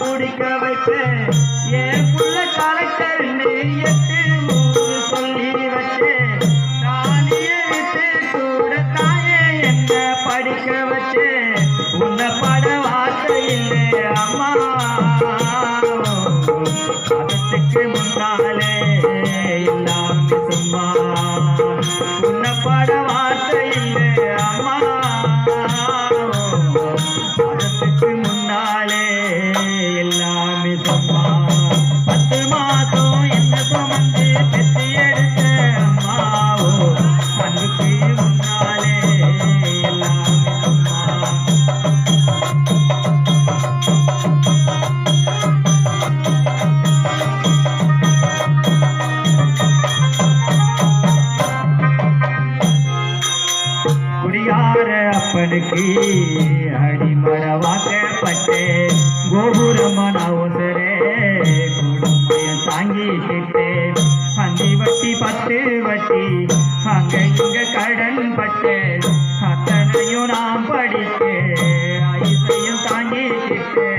குடிக்க வைப்பேன் என் புள்ள கலெக்டர் 8 ஊரு சொல்லி வச்சேன் தானிய விட்டு கூட தாயே என்ன படிக்க வச்சேன் உன்னை பட வார்த்தை இல்லை அம்மா அதத்துக்கு முன்னாலே இல்லாம சும்மா உன்னை பட வார்த்தை இல்லை அம்மா அதத்துக்கு முன்னாலே எல்லாமே சும்மா 10 மாதம் என்ன சுமந்து பெற்று எடுத்த அம்மாவோ அன்னைக்கு முன்னாலே எல்லாமே சும்மா குடியார அப்பனுக்கு அடிமரவாக்கப்பட்டே கோபுரமான ஒசரே குடும்பைய தாங்கிக்கிட்டே அந்தி வட்டி 10 வட்டி அங்க இங்க கடன் பட்டே அத்தனையும் நாம் படித்தே ஐசையும் தாங்கிக்கிட்டே